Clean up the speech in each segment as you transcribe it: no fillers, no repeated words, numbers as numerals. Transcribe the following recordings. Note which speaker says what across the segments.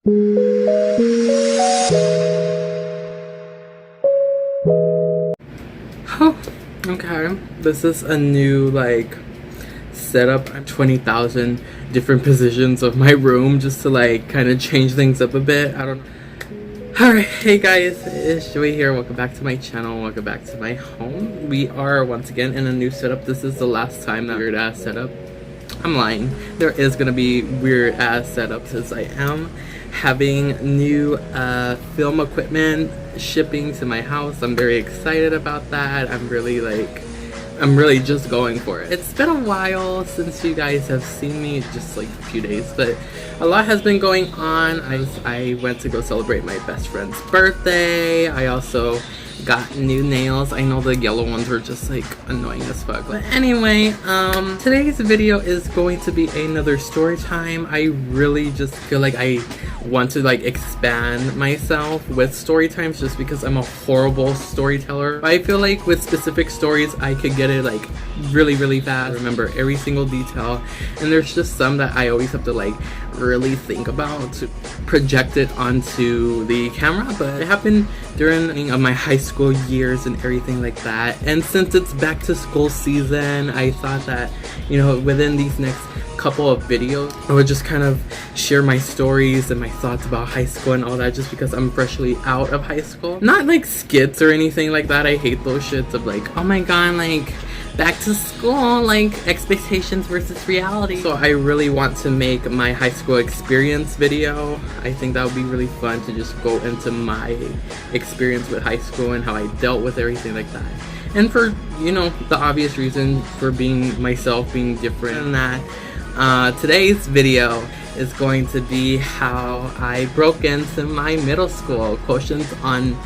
Speaker 1: Oh, okay. This is a new like setup. 20,000 different positions of my room just to like kind of change things up a bit. I don't know. Alright, hey guys, it's Joey here. Welcome back to my channel. Welcome back to my home. We are once again in a new setup. This is the last time that weird ass setup. I'm lying. There is gonna be weird ass setups as I am having new film equipment shipping to my house. I'm very excited about that. I'm really just going for it. It's been a while since you guys have seen me, just like a few days, but a lot has been going on. I went to go celebrate my best friend's birthday. I also got new nails. I know the yellow ones were just like annoying as fuck. But anyway, today's video is going to be another story time. I really just feel like I want to like expand myself with story times just because I'm a horrible storyteller. I feel like with specific stories I could get it like really fast, remember every single detail, and there's just some that I always have to like really think about to project it onto the camera. But it happened during my high school years and everything like that, and since it's back to school season, I thought that, you know, within these next couple of videos I would just kind of share my stories and my thoughts about high school and all that, just because I'm freshly out of high school. Not like skits or anything like that. I hate those shits of like, oh my god, like back to school, like expectations versus reality. So I really want to make my high school experience video. I think that would be really fun to just go into my experience with high school and how I dealt with everything like that. And for, you know, the obvious reason for being myself, being different and that, today's video is going to be how I broke into my middle school. Quotients on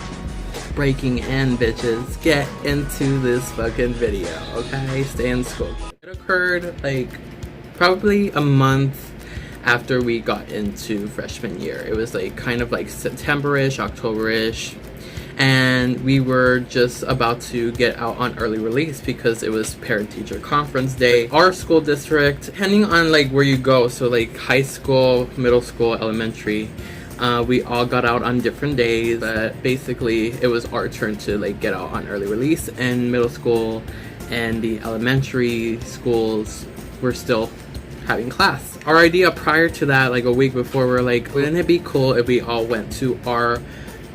Speaker 1: breaking in, bitches. Get into this fucking video, okay? Stay in school. It occurred like probably a month after we got into freshman year. It was like kind of like September-ish, October-ish, and we were just about to get out on early release because it was parent-teacher conference day. Our school district, depending on like where you go, so like high school, middle school, elementary, we all got out on different days, but basically it was our turn to like get out on early release, and middle school and the elementary schools were still having class. Our idea prior to that, like a week before, we're like, wouldn't it be cool if we all went to our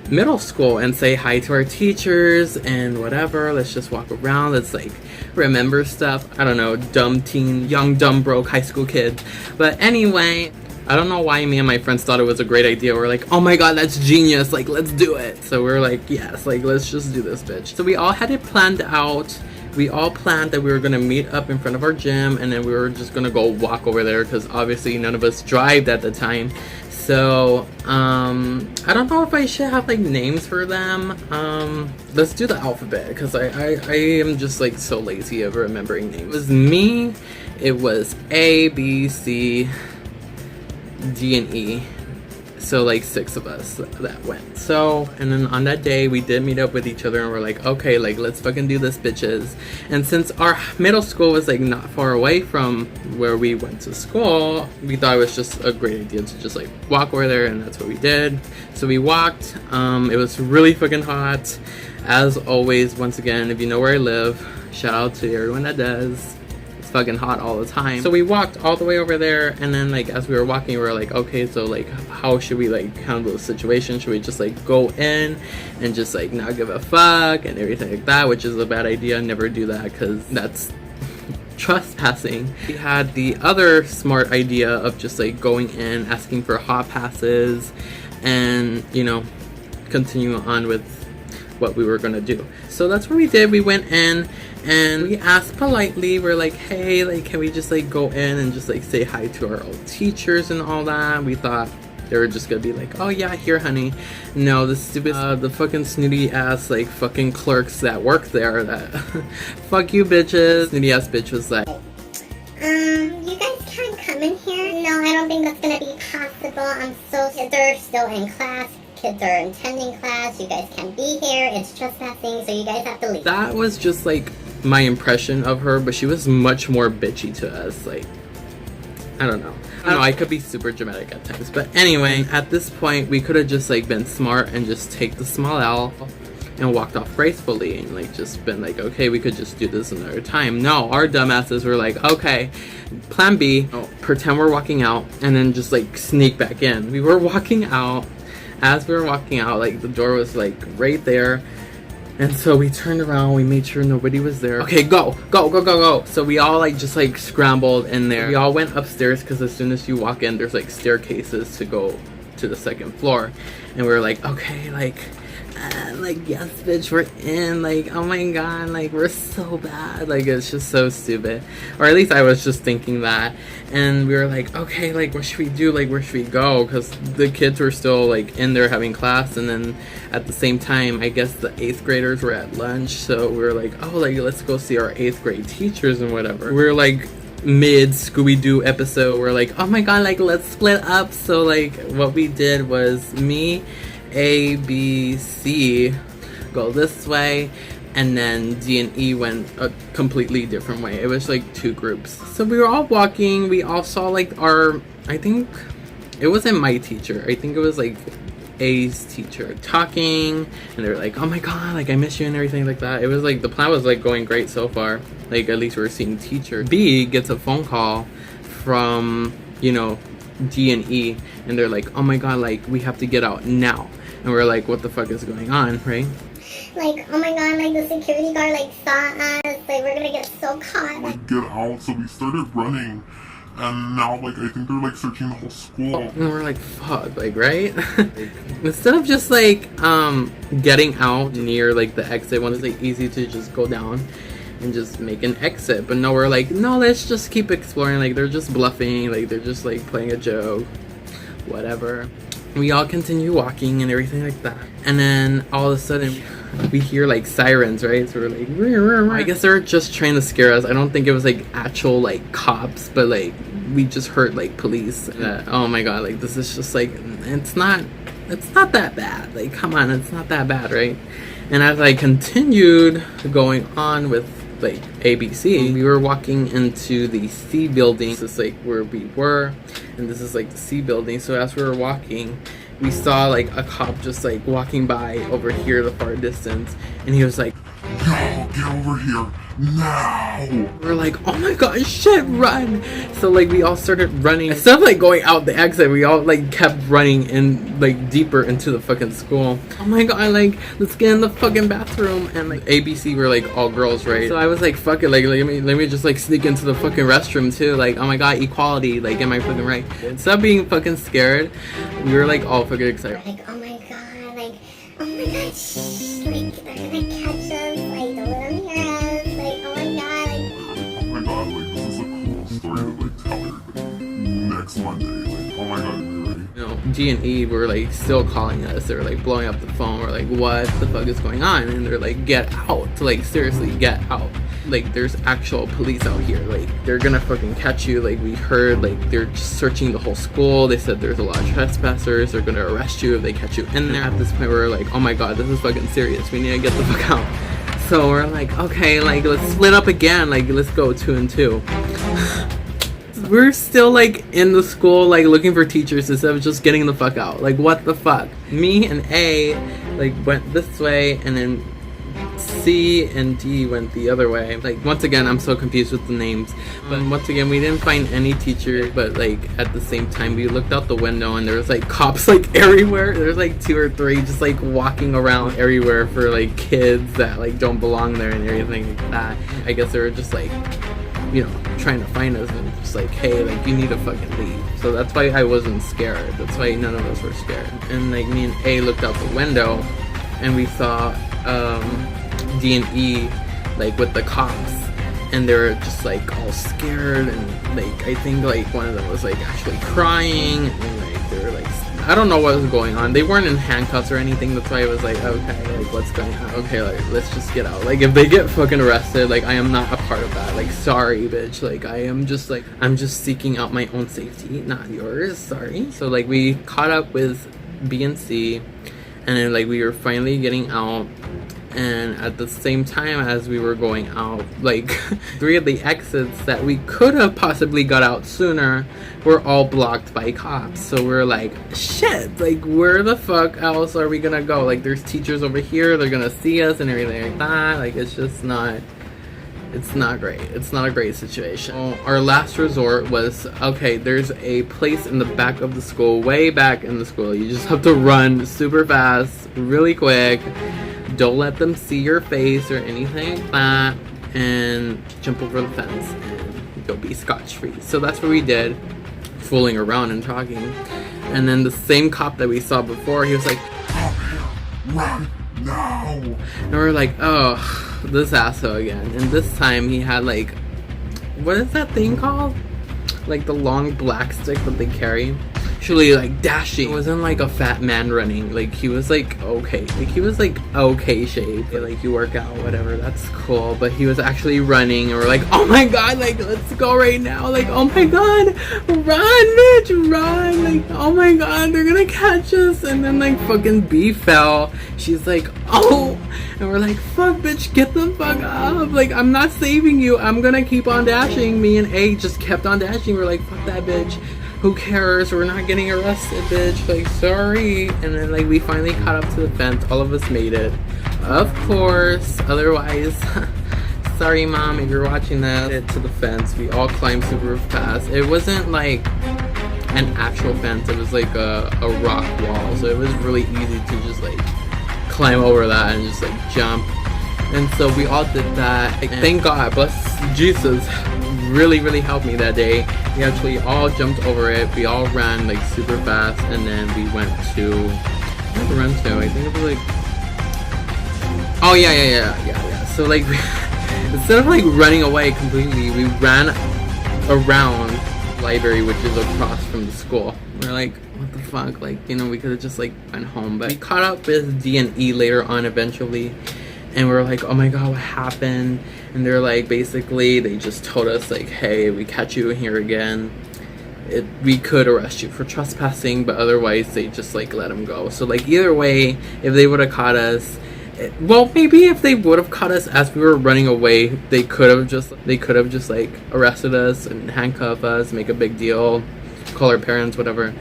Speaker 1: middle school and say hi to our teachers and whatever, let's just walk around, let's like remember stuff. I don't know, dumb teen, young dumb broke high school kids. But anyway, I don't know why me and my friends thought it was a great idea. We're like, oh my god, that's genius, like let's do it. So we're like, yes, like let's just do this, bitch. So we all had it planned out. We all planned that we were gonna meet up in front of our gym, and then we were just gonna go walk over there because obviously none of us drove at the time. So I don't know if I should have like names for them. Let's do the alphabet because I am just like so lazy of remembering names. It was me, it was A, B, C, D, and E. So like 6 of us that went. So, and then on that day we did meet up with each other and we're like, okay, like let's fucking do this, bitches. And since our middle school was like not far away from where we went to school, we thought it was just a great idea to just like walk over there, and that's what we did. So we walked. It was really fucking hot as always. Once again, if you know where I live, shout out to everyone that does. Fucking hot all the time. So we walked all the way over there, and then like as we were walking we were like, okay, so like how should we like handle the situation? Should we just like go in and just like not give a fuck and everything like that, which is a bad idea. Never do that because that's trespassing. We had the other smart idea of just like going in, asking for hot passes, and you know, continue on with what we were gonna do. So that's what we did. We went in and we asked politely, we're like, hey, like can we just like go in and just like say hi to our old teachers and all that. We thought they were just gonna be like, oh yeah, here honey. No, the stupid the fucking snooty ass like fucking clerks that work there that fuck you bitches. Snooty ass bitch was like,
Speaker 2: you guys can't come in here. No, I don't think that's gonna be possible. I'm so kids are still in class. Kids are attending class. You guys can't be here. It's trespassing, so you guys have to leave.
Speaker 1: That was just like my impression of her, but she was much more bitchy to us. Like, I don't know. don't know, I could be super dramatic at times. But anyway, at this point, we could have just like been smart and just take the small L and walked off gracefully and like just been like, okay, we could just do this another time. No, our dumbasses were like, okay, plan B, pretend we're walking out and then just like sneak back in. We were walking out. As we were walking out, like the door was like right there. And so we turned around, we made sure nobody was there. Okay, go. So we all like just like scrambled in there. We all went upstairs because as soon as you walk in, there's like staircases to go to the second floor. And we were like, okay, like yes, bitch, we're in. Like, oh my god, like we're so bad. Like it's just so stupid. Or at least I was just thinking that. And we were like, okay, like what should we do? Like where should we go? Because the kids were still like in there having class, and then at the same time, I guess the 8th graders were at lunch. So we were like, oh, like let's go see our 8th grade teachers and whatever. We were like mid Scooby-Doo episode. We're like, oh my god, like let's split up. So like what we did was me, A, B, C go this way, and then D and E went a completely different way. It was like 2 groups. So we were all walking. We all saw like I think it wasn't my teacher. I think it was like A's teacher talking, and they were like, oh my god, like I miss you and everything like that. It was like the plan was like going great so far. Like at least we were seeing teacher. B gets a phone call from, you know, D and E, and they're like, oh my god, like we have to get out now. And we're like, what the fuck is going on, right?
Speaker 2: Like, oh my god, like the security guard like saw us, like we're gonna get so caught.
Speaker 3: Like get out, so we started running, and now like I think they're like searching the whole school.
Speaker 1: And we're like, fuck, like, right? Instead of just like getting out near like the exit when it's like easy to just go down and just make an exit, but no, we're like, no, let's just keep exploring. Like they're just bluffing, like they're just like playing a joke, whatever. We all continue walking and everything like that, and then all of a sudden we hear like sirens, right? So we're like, rrr, rrr, rrr. I guess they're just trying to scare us. I don't think it was like actual like cops, but like we just heard like police. Oh my god, like this is just like, it's not that bad. Like come on, it's not that bad, right? And as I continued going on with like ABC, we were walking into the C building. This is like where we were, and this is like the C building. So as we were walking, we saw like a cop just like walking by over here the far distance, and he was like,
Speaker 3: Yo, get over here now!
Speaker 1: we're like, oh my god, shit, run! So like we all started running. Instead of like going out the exit, we all like kept running in like deeper into the fucking school. Oh my god, like let's get in the fucking bathroom. And like ABC were like all girls, right? So I was like, fuck it, like let me just like sneak into the fucking restroom too. Like oh my god, equality, like am I fucking right? Instead of being fucking scared, we were like all fucking excited.
Speaker 2: Like, oh my god, like, oh my god, shh, like, they're gonna catch us, like, don't let them hear us, like, oh my god, like.
Speaker 3: Oh my god, like this is a cool story to like tell everybody next Monday. Like, oh my god, are you ready?
Speaker 1: You know, G and E were like still calling us. They were like blowing up the phone. We're like, what the fuck is going on? And they're like, get out. Like seriously, get out. Like there's actual police out here. Like they're gonna fucking catch you. Like we heard like they're searching the whole school. They said there's a lot of trespassers. They're gonna arrest you if they catch you in there. At this point we're like, oh my god, this is fucking serious. We need to get the fuck out. So we're like, okay, like let's split up again. Like let's go 2 and 2. We're still like in the school like looking for teachers instead of just getting the fuck out. Like what the fuck? Me and A like went this way, and then C and D went the other way. Like once again, I'm so confused with the names. But once again, we didn't find any teacher. But like at the same time, we looked out the window and there was like cops like everywhere. There's like 2 or 3 just like walking around everywhere for like kids that like don't belong there and everything like that. I guess they were just like, you know, trying to find us and just like, hey, like you need to fucking leave. So that's why I wasn't scared. That's why none of us were scared. And like me and A looked out the window and we saw D and E like with the cops, and they were just like all scared, and like I think like one of them was like actually crying, and like they were like, I don't know what was going on. They weren't in handcuffs or anything. That's why I was like, okay, like what's going on? Okay, like let's just get out. Like if they get fucking arrested, like I am not a part of that. Like sorry, bitch. Like I am just like, I'm just seeking out my own safety, not yours. Sorry. So like we caught up with B and C, and then like we were finally getting out. and at the same time as we were going out, like 3 of the exits that we could have possibly got out sooner were all blocked by cops. So we're like, shit, like where the fuck else are we gonna go? Like there's teachers over here, they're gonna see us and everything like that. Like it's just not, it's not great. It's not a great situation. Our last resort was, okay, there's a place in the back of the school, way back in the school. You just have to run super fast, really quick. Don't let them see your face or anything like that, and jump over the fence and you'll be scotch-free. So that's what we did, fooling around and talking. And then the same cop that we saw before, he was like,
Speaker 3: Come here, run now.
Speaker 1: and we're like, oh, this asshole again. And this time he had like, what is that thing called? Like the long black stick that they carry. Actually like dashing. It wasn't like a fat man running. Like he was like okay. Like he was like okay shape. Like you work out, whatever, that's cool. But he was actually running and we're like, oh my god, like let's go right now. Like oh my god, run bitch, run. Like oh my god, they're gonna catch us. And then like fucking B fell. She's like, oh, and we're like, fuck bitch, get the fuck up. Like I'm not saving you, I'm gonna keep on dashing. Me and A just kept on dashing. We're like, fuck that bitch, who cares, we're not getting arrested bitch, like sorry. And then like we finally caught up to the fence, all of us made it, of course, otherwise sorry mom if you're watching this. To the fence, we all climbed super fast. It wasn't like an actual fence, it was like a rock wall, so it was really easy to just like climb over that and just like jump. And so we all did that. Like, thank God, bless Jesus, really helped me that day. We actually all jumped over it. We all ran like super fast, and then we went to, where did we run to? I think it was like, oh yeah. So like instead of like running away completely, we ran around the library, which is across from the school. We're like, what the fuck, like, you know, we could have just like went home. But we caught up with D and E later on eventually, and we were like, oh my god, what happened? And they're like, basically they just told us like, hey, we catch you here again, we could arrest you for trespassing, but otherwise they just like let him go. So like either way, if they would have caught us, well, maybe if they would have caught us as we were running away, they could have just like arrested us and handcuff us, make a big deal, call our parents, whatever.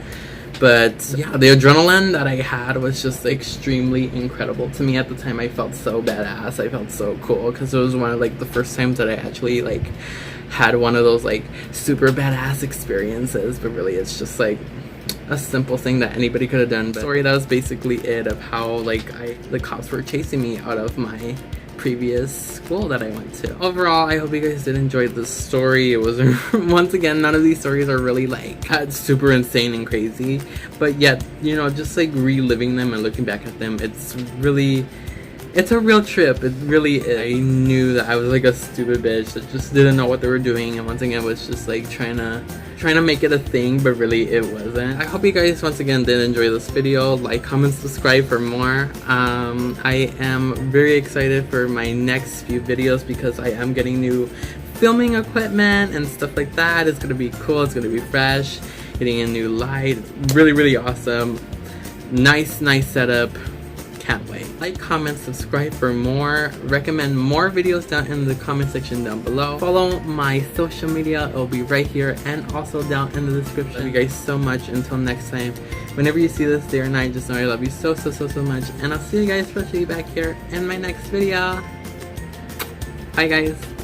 Speaker 1: But yeah, the adrenaline that I had was just extremely incredible to me at the time. I felt so badass, I felt so cool, because it was one of like the first times that I actually like had one of those like super badass experiences. But really it's just like a simple thing that anybody could have done. But sorry, that was basically it of how like the cops were chasing me out of my previous school that I went to. Overall, I hope you guys did enjoy this story. It was once again, none of these stories are really like super insane and crazy, but yet, you know, just like reliving them and looking back at them, it's a real trip. It really is. I knew that I was like a stupid bitch that just didn't know what they were doing, and once again was just like trying to make it a thing, but really it wasn't. I hope you guys once again did enjoy this video. Like, comment, subscribe for more. I am very excited for my next few videos because I am getting new filming equipment and stuff like that. It's gonna be cool, it's gonna be fresh, getting a new light, really awesome, nice setup. Can't wait. Like, comment, subscribe for more. Recommend more videos down in the comment section down below. Follow my social media, it'll be right here and also down in the description. Thank you guys so much. Until next time, whenever you see this day or night, just know I love you so much, and I'll see you guys especially back here in my next video. Bye guys.